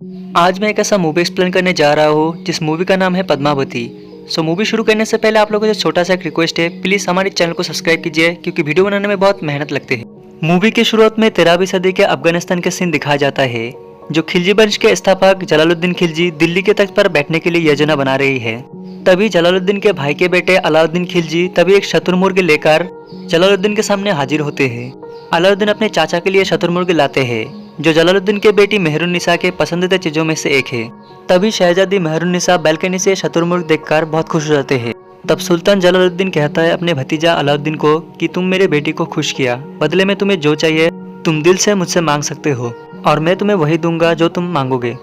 आज मैं एक ऐसा मूवी एक्सप्लेन करने जा रहा हूँ जिस मूवी का नाम है पद्मावती। मूवी शुरू करने से पहले आप लोगों से छोटा सा एक रिक्वेस्ट है, प्लीज हमारे चैनल को सब्सक्राइब कीजिए क्योंकि वीडियो बनाने में बहुत मेहनत लगती है। मूवी की शुरुआत में 13वीं सदी के अफगानिस्तान के सीन दिखाया जाता है, जो खिलजी वंश के स्थापक जलालुद्दीन खिलजी दिल्ली के तख्त पर बैठने के लिए योजना बना रही है। तभी जलालुद्दीन के भाई के बेटे अलाउद्दीन खिलजी तभी एक शतुरमुर्ग लेकर जलालुद्दीन के सामने हाजिर होते हैं। अलाउद्दीन अपने चाचा के लिए शतुरमुर्ग लाते हैं, जो जलालुद्दीन के बेटी मेहरुन्निसा के पसंदीदा चीजों में से एक है। तभी शहजादी मेहरुन्निसा बालकनी से शतुरमुर्ग देखकर बहुत खुश हो जाते हैं। तब सुल्तान जलालुद्दीन कहता है अपने भतीजा अलाउद्दीन को कि तुम मेरे बेटी को खुश किया, बदले में तुम्हें जो चाहिए तुम दिल से मुझसे मांग सकते हो और मैं तुम्हें वही दूंगा जो तुम मांगोगे।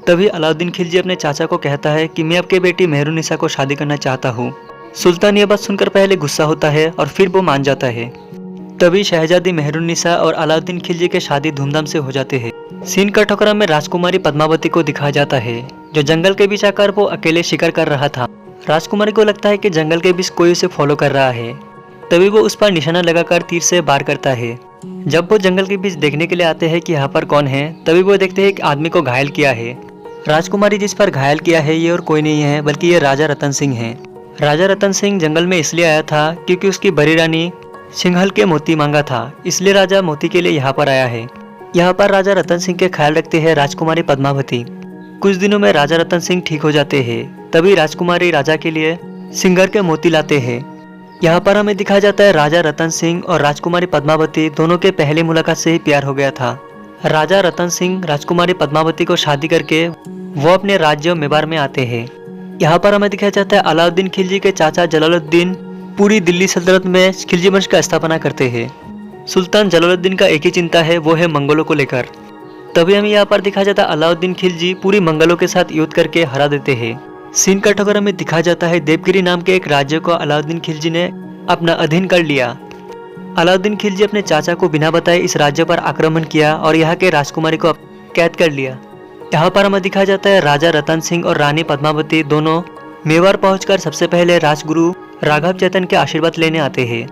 तभी अलाउद्दीन खिलजी अपने चाचा को कहता है कि मैं आपकी बेटी मेहरुन्निसा को शादी करना चाहता हूँ। सुल्तान ये बात सुनकर पहले गुस्सा होता है और फिर वो मान जाता है। तभी शहजादी मेहरुन्निसा और अलाउद्दीन खिलजी के शादी धूमधाम से हो जाते हैं। सीन कटोकरा में राजकुमारी पद्मावती को दिखाया जाता है, जो जंगल के बीच आकर वो अकेले शिकार कर रहा था। राजकुमारी को लगता है कि जंगल के बीच कोई उसे फॉलो कर रहा है। तभी वो उस पर निशाना लगाकर तीर से वार करता है। जब वो जंगल के बीच देखने के लिए आते हैं कि यहाँ पर कौन है, तभी वो देखते हैं एक आदमी को घायल किया है। राजकुमारी जिस पर घायल किया है ये और कोई नहीं है बल्कि ये राजा रतन सिंह है। राजा रतन सिंह जंगल में इसलिए आया था क्योंकि उसकी बड़ी रानी सिंघल के मोती मांगा था, इसलिए राजा मोती के लिए यहाँ पर आया है। यहाँ पर राजा रतन सिंह के ख्याल रखते हैं राजकुमारी पद्मावती। कुछ दिनों में राजा रतन सिंह ठीक हो जाते हैं। तभी राजकुमारी राजा के लिए सिंगर के मोती लाते हैं। यहाँ पर हमें दिखाया जाता है राजा रतन सिंह और राजकुमारी पद्मावती दोनों के पहली मुलाकात से ही प्यार हो गया था। राजा रतन सिंह राजकुमारी पद्मावती को शादी करके वो अपने राज्य मेवाड़ में आते हैं। यहाँ पर हमें दिखाया जाता है अलाउद्दीन खिलजी के चाचा जलालुद्दीन पूरी दिल्ली सल्तनत में खिलजी वंश का स्थापना करते हैं। सुल्तान जलालुद्दीन का एक ही चिंता है, वो है मंगलों को लेकर। तभी हमें यहाँ पर दिखाया जाता है अलाउद्दीन खिलजी पूरी मंगलों के साथ युद्ध करके हरा देते हैं। सीन कटोकरा में दिखाया जाता है देवगिरी नाम के एक राज्य को अलाउद्दीन खिलजी ने अपना अधीन कर लिया। अलाउद्दीन खिलजी अपने चाचा को बिना बताए इस राज्य पर आक्रमण किया और यहाँ के राजकुमारी को कैद कर लिया। यहाँ पर हमें दिखाया जाता है राजा रतन सिंह और रानी पद्मावती दोनों मेवाड़ पहुंचकर सबसे पहले राजगुरु राघव चेतन के आशीर्वाद लेने आते हैं।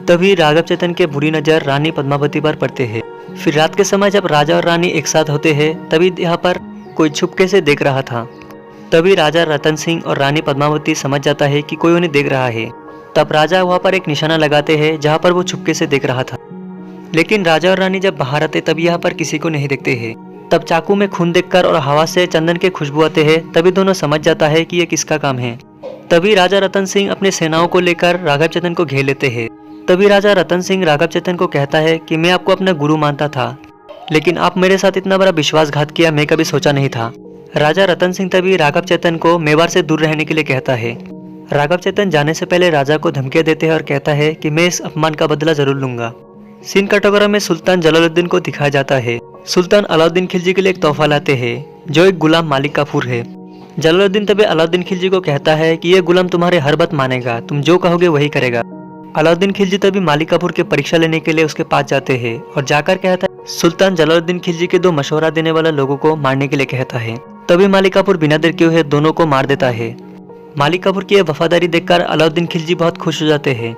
तभी राघव चेतन के बुरी नजर रानी पद्मावती पर पड़ते हैं। फिर रात के समय जब राजा और रानी एक साथ होते हैं, तभी यहाँ पर कोई छुपके से देख रहा था। तभी राजा रतन सिंह और रानी पद्मावती समझ जाता है कि कोई उन्हें देख रहा है। तब राजा वहाँ पर एक निशाना लगाते हैं जहाँ पर वो छुपके से देख रहा था। लेकिन राजा और रानी जब बाहर आते तब यहाँ पर किसी को नहीं देखते हैं। तब चाकू में खून देखकर और हवा से चंदन के खुशबू आते हैं, तभी दोनों समझ जाता है कि ये किसका काम है। तभी राजा रतन सिंह अपने सेनाओं को लेकर राघव चेतन को घेर लेते हैं। तभी राजा रतन सिंह राघव चेतन को कहता है कि मैं आपको अपना गुरु मानता था, लेकिन आप मेरे साथ इतना बड़ा विश्वासघात किया मैं कभी सोचा नहीं था। राजा रतन सिंह तभी राघव चेतन को मेवाड़ से दूर रहने के लिए कहता है। राघव चेतन जाने से पहले राजा को धमकियां देते हैं और कहता है कि मैं इस अपमान का बदला जरूर लूंगा। सीन कटोकरा में सुल्तान जलालुद्दीन को दिखाया जाता है। सुल्तान अलाउद्दीन खिलजी के लिए एक तोहफा लाते हैं, जो एक गुलाम मालिक काफूर है। जलालुद्दीन तभी अलाउद्दीन खिलजी को कहता है कि ये गुलाम तुम्हारे हर बात मानेगा, तुम जो कहोगे वही करेगा। अलाउद्दीन खिलजी तभी मालिक काफूर की परीक्षा लेने के लिए उसके पास जाते हैं और जाकर कहता है सुल्तान जलालुद्दीन खिलजी के दो मशवरा देने वाले लोगों को मारने के लिए कहता है। तभी मालिक काफूर बिना देर किए हुए दोनों को मार देता है। मालिक काफूर की वफादारी देखकर अलाउद्दीन खिलजी बहुत खुश हो जाते हैं।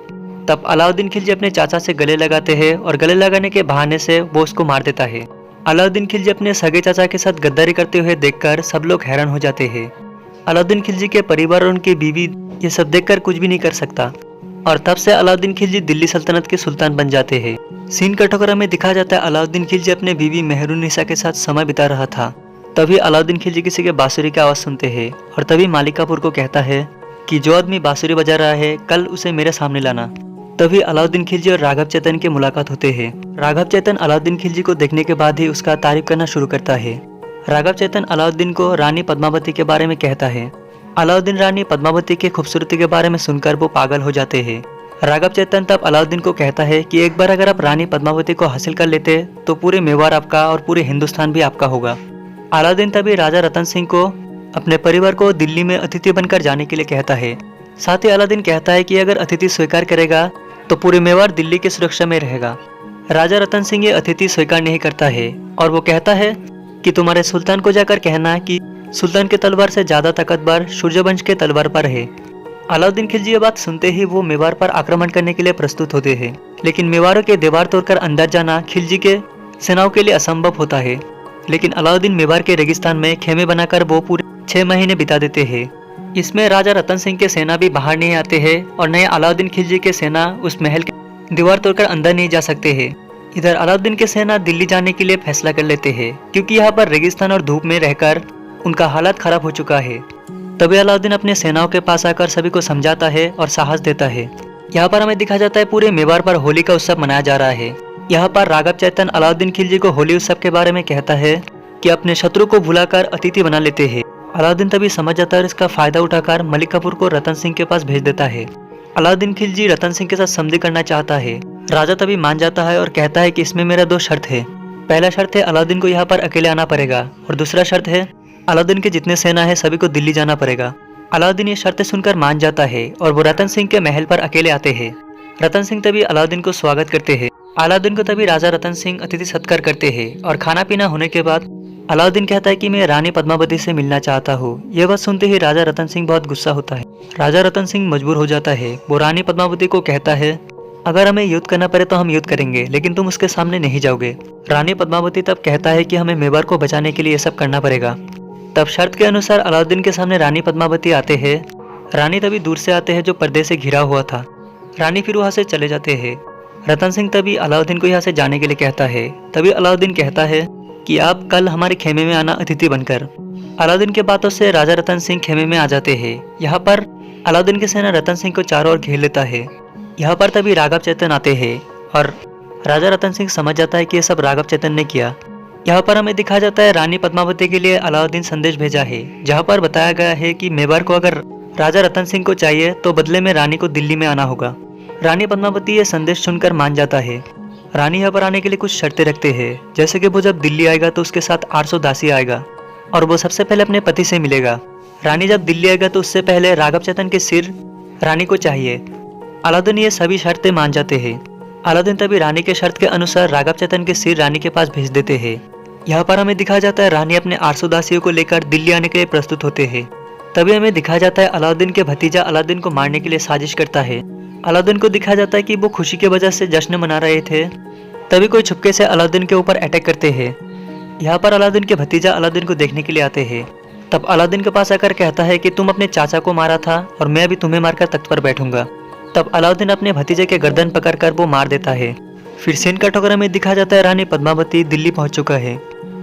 तब अलाउद्दीन खिलजी अपने चाचा से गले लगाते हैं और गले लगाने के बहाने से वो उसको मार देता है। अलाउद्दीन खिलजी अपने सगे चाचा के साथ गद्दारी करते हुए देखकर सब लोग हैरान हो जाते हैं। अलाउद्दीन खिलजी के परिवार और उनकी बीवी ये सब देखकर कुछ भी नहीं कर सकता और तब से अलाउद्दीन खिलजी दिल्ली सल्तनत के सुल्तान बन जाते हैं। सीन कटोकरा में दिखाया जाता है अलाउद्दीन खिलजी अपने बीवी मेहरुन्निसा के साथ समय बिता रहा था। तभी अलाउद्दीन खिलजी किसी के बांसुरी की आवाज सुनते हैं और तभी मालिक काफूर को कहता है कि जो आदमी बांसुरी बजा रहा है कल उसे मेरे सामने लाना। तभी अलाउद्दीन खिलजी और राघव चेतन की मुलाकात होते हैं। राघव चेतन अलाउद्दीन खिलजी को देखने के बाद ही उसका तारीफ करना शुरू करता है। राघव चेतन अलाउद्दीन को रानी पद्मावती के बारे में कहता है। अलाउद्दीन रानी पद्मावती की खूबसूरती के बारे में सुनकर वो पागल हो जाते हैं। राघव चेतन तब अलाउद्दीन को कहता है कि एक बार अगर आप रानी पद्मावती को हासिल कर लेते तो पूरे मेवाड़ आपका और पूरे हिंदुस्तान भी आपका होगा। अलाउद्दीन तभी राजा रतन सिंह को अपने परिवार को दिल्ली में अतिथि बनकर जाने के लिए कहता है। साथ ही अलाउद्दीन कहता है कि अगर अतिथि स्वीकार करेगा तो पूरे मेवाड़ दिल्ली की सुरक्षा में रहेगा। राजा रतन सिंह ये अतिथि स्वीकार नहीं करता है और वो कहता है कि तुम्हारे सुल्तान को जाकर कहना कि सुल्तान के तलवार से ज्यादा ताकतवर सूर्यवंश के तलवार पर है। अलाउद्दीन खिलजी ये बात सुनते ही वो मेवाड़ पर आक्रमण करने के लिए प्रस्तुत होते हैं, लेकिन मेवाड़ों के दीवार तोड़कर अंदर जाना खिलजी के सेनाओं के लिए असंभव होता है। लेकिन अलाउद्दीन मेवाड़ के रेगिस्तान में खेमे बनाकर वो पूरे 6 महीने बिता देते हैं। इसमें राजा रतन सिंह के सेना भी बाहर नहीं आते हैं और नए अलाउद्दीन खिलजी के सेना उस महल की दीवार तोड़कर अंदर नहीं जा सकते हैं। इधर अलाउद्दीन के सेना दिल्ली जाने के लिए फैसला कर लेते हैं, क्योंकि यहाँ पर रेगिस्तान और धूप में रहकर उनका हालत खराब हो चुका है। तभी अलाउद्दीन अपने सेनाओं के पास आकर सभी को समझाता है और साहस देता है। यहाँ पर हमें दिखा जाता है पूरे मेवाड़ पर होली का उत्सव मनाया जा रहा है। यहाँ पर राघव चैतन्य अलाउद्दीन खिलजी को होली उत्सव के बारे में कहता है कि अपने शत्रु को भुलाकर अतिथि बना लेते हैं। अलाउद्दीन तभी समझ जाता है और इसका फायदा उठाकर मलिक काफूर को रतन सिंह के पास भेज देता है। अलाउद्दीन खिलजी रतन सिंह के साथ संधि करना चाहता है। राजा तभी मान जाता है और कहता है कि इसमें मेरा 2 शर्त है। पहला शर्त है अलाउद्दीन को यहाँ पर अकेले आना पड़ेगा और दूसरा शर्त है अलाउद्दीन के जितने सेना है सभी को दिल्ली जाना पड़ेगा। अलाउद्दीन ये शर्तें सुनकर मान जाता है और वो रतन सिंह के महल पर अकेले आते हैं। रतन सिंह तभी अलाउद्दीन को स्वागत करते हैं। अलाउद्दीन को तभी राजा रतन सिंह अतिथि सत्कार करते हैं और खाना पीना होने के बाद अलाउद्दीन कहता है कि मैं रानी पद्मावती से मिलना चाहता हूँ। यह बात सुनते ही राजा रतन सिंह बहुत गुस्सा होता है। राजा रतन सिंह मजबूर हो जाता है। वो रानी पद्मावती को कहता है अगर हमें युद्ध करना पड़े तो हम युद्ध करेंगे, लेकिन तुम उसके सामने नहीं जाओगे। रानी पद्मावती तब कहता है कि हमें मेवाड़ को बचाने के लिए ये सब करना पड़ेगा। तब शर्त के अनुसार अलाउद्दीन के सामने रानी पद्मावती आते हैं। रानी तभी दूर से आते हैं जो पर्दे से घिरा हुआ था। रानी फिर वहां से चले जाते हैं। रतन सिंह तभी अलाउद्दीन को यहाँ से जाने के लिए कहता है। तभी अलाउद्दीन कहता है कि आप कल हमारे खेमे में आना अतिथि बनकर। अलाउद्दीन के बातों से राजा रतन सिंह खेमे में आ जाते हैं। यहाँ पर अलाउद्दीन की सेना रतन सिंह को चारों ओर घेर लेता है। यहाँ पर तभी राघव चैतन्य आते हैं और राजा रतन सिंह समझ जाता है कि यह सब राघव चैतन्य ने किया। यहाँ पर हमें दिखा जाता है रानी पद्मावती के लिए अलाउद्दीन संदेश भेजा है, जहाँ पर बताया गया है कि मेवाड़ को अगर राजा रतन सिंह को चाहिए तो बदले में रानी को दिल्ली में आना होगा। रानी पद्मावती ये संदेश सुनकर मान जाता है। रानी यहाँ पर आने के लिए कुछ शर्तें रखते हैं, जैसे कि वो जब दिल्ली आएगा तो उसके साथ 800 दासी आएगा और वो सबसे पहले अपने पति से मिलेगा। रानी जब दिल्ली आएगा तो उससे पहले राघव चैतन्य के सिर रानी को चाहिए। अलाउद्दीन ये सभी शर्तें मान जाते हैं। अलाउद्दीन तभी रानी के शर्त के अनुसार राघव चैतन्य के सिर रानी के पास भेज देते हैं। यहाँ पर हमें दिखाया जाता है रानी अपने 800 दासियों को लेकर दिल्ली आने के लिए प्रस्तुत होते हैं। तभी हमें दिखाया जाता है अलाउद्दीन के भतीजा अलाउद्दीन को मारने के लिए साजिश करता है। अलाउद्दीन को दिखाया जाता है कि वो खुशी की वजह से जश्न मना रहे थे। तभी कोई छुपके से अलाउद्दीन के ऊपर अटैक करते हैं। यहाँ पर अलाउद्दीन के भतीजा अलाउद्दीन को देखने के लिए आते हैं। तब अलाउद्दीन के पास आकर कहता है कि तुम अपने चाचा को मारा था और मैं अभी तुम्हें मारकर तख्त पर बैठूंगा। तब अलाउद्दीन अपने भतीजे के गर्दन पकड़कर वो मार देता है। फिर सीन का टुकड़ा में दिखाया जाता है रानी पद्मावती दिल्ली पहुंच चुका है,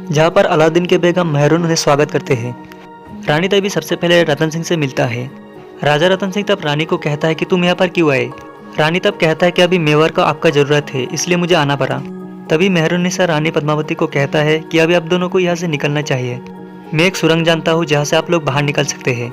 जहाँ पर अलाउद्दीन के बेगम मेहरून उन्हें स्वागत करते हैं। रानी तभी सबसे पहले रतन सिंह से मिलता है। राजा रतन सिंह तब रानी को कहता है कि तुम यहाँ पर क्यों आए। रानी तब कहता है कि अभी मेवाड़ को आपका जरूरत है, इसलिए मुझे आना पड़ा। तभी मेहरुन्निसा रानी पद्मावती को कहता है कि अभी आप दोनों को यहाँ से निकलना चाहिए। मैं एक सुरंग जानता हूँ जहाँ से आप लोग बाहर निकल सकते हैं।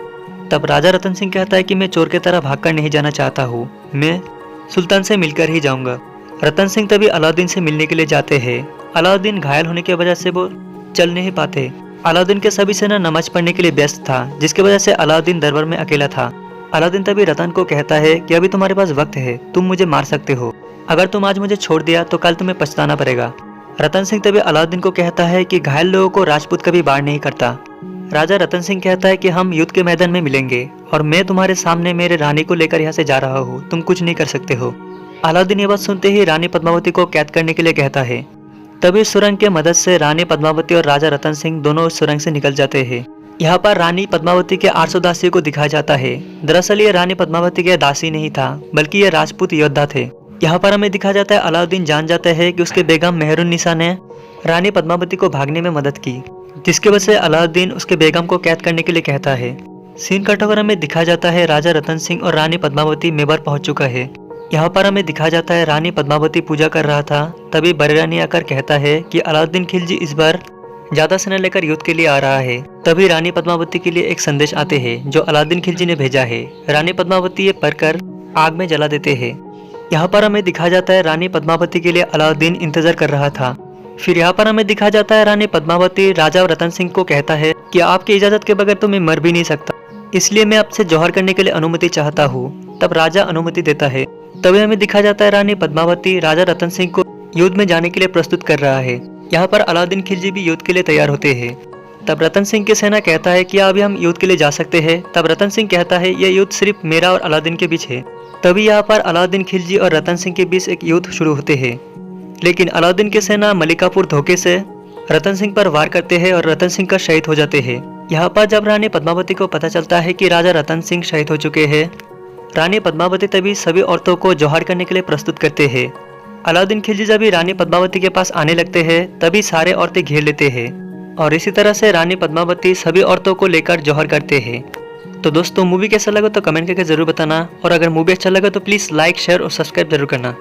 तब राजा रतन सिंह कहता है कि मैं चोर की तरह भागकर नहीं जाना चाहता हूँ, मैं सुल्तान से मिलकर ही जाऊंगा। रतन सिंह तभी अलाउद्दीन से मिलने के लिए जाते हैं। अलाउद्दीन घायल होने की वजह से वो चल नहीं पाते। अलाउद्दीन के सभी सेना नमाज पढ़ने के लिए व्यस्त था, जिसकी वजह से अलाउद्दीन दरबार में अकेला था। अलाउद्दीन तभी रतन को कहता है कि अभी तुम्हारे पास वक्त है, तुम मुझे मार सकते हो। अगर तुम आज मुझे छोड़ दिया तो कल तुम्हें पछताना पड़ेगा। रतन सिंह तभी अलाउद्दीन को कहता है कि घायल लोगों को राजपूत कभी बाढ़ नहीं करता। राजा रतन सिंह कहता है कि हम युद्ध के मैदान में मिलेंगे और मैं तुम्हारे सामने मेरे रानी को लेकर यहाँ से जा रहा हूँ, तुम कुछ नहीं कर सकते हो। अलाउद्दीन ये बात सुनते ही रानी पद्मावती को कैद करने के लिए कहता है। तभी सुरंग की मदद से रानी पद्मावती और राजा रतन सिंह दोनों उस सुरंग से निकल जाते हैं। यहाँ पर रानी पद्मावती के 800 दासियों को दिखाया जाता है। दरअसल ये रानी पद्मावती के दासी नहीं था, बल्कि ये राजपूत योद्धा थे। यहाँ पर हमें दिखाया जाता है अलाउद्दीन जान जाता है कि उसके बेगम मेहरुन्निसा ने रानी पद्मावती को भागने में मदद की, जिसकी वजह से अलाउद्दीन उसके बेगम को कैद करने के लिए कहता है। सीन कट होकर हमें दिखाया जाता है राजा रतन सिंह और रानी पद्मावती मेवाड़ पहुंच चुका है। यहाँ पर हमें दिखाया जाता है रानी पद्मावती पूजा कर रहा था। तभी बरेरानी आकर कहता है कि अलाउद्दीन खिलजी इस बार ज्यादा सेना लेकर युद्ध के लिए आ रहा है। तभी रानी पद्मावती के लिए एक संदेश आते हैं जो अलाउद्दीन खिलजी ने भेजा है। रानी पद्मावती ये पढ़कर आग में जला देते हैं। यहाँ पर हमें दिखाया जाता है रानी पद्मावती के लिए अलाउद्दीन इंतजार कर रहा था। फिर यहाँ पर हमें दिखाया जाता है रानी पद्मावती राजा रतन सिंह को कहता है कि आपकी इजाजत के बगैर तो मैं मर भी नहीं सकता, इसलिए मैं आपसे जौहर करने के लिए अनुमति चाहता हूँ। तब राजा अनुमति देता है। तभी हमें दिखाया जाता है रानी पद्मावती राजा रतन सिंह को युद्ध में जाने के लिए प्रस्तुत कर रहा है। यहाँ पर अलाउद्दीन खिलजी भी युद्ध के लिए तैयार होते हैं। तब रतन सिंह की सेना कहता है कि अभी हम युद्ध के लिए जा सकते हैं। तब रतन सिंह कहता है यह युद्ध सिर्फ मेरा और अलाउद्दीन के बीच है। तभी यहाँ पर अलाउद्दीन खिलजी और रतन सिंह के बीच एक युद्ध शुरू होते हैं, लेकिन अलाउद्दीन की सेना मलिक काफूर धोखे से रतन सिंह पर वार करते हैं और रतन सिंह का शहीद हो जाते हैं। यहाँ पर जब रानी पद्मावती को पता चलता है कि राजा रतन सिंह शहीद हो चुके हैं, रानी पद्मावती तभी सभी औरतों को जोहार करने के लिए प्रस्तुत करते हैं। अलाउद्दीन खिलजी जब भी रानी पद्मावती के पास आने लगते हैं तभी सारे औरतें घेर लेते हैं और इसी तरह से रानी पद्मावती सभी औरतों को लेकर जोहर करते हैं। तो दोस्तों मूवी कैसा लगा तो कमेंट करके जरूर बताना, और अगर मूवी अच्छा लगा तो प्लीज़ लाइक, शेयर और सब्सक्राइब जरूर करना।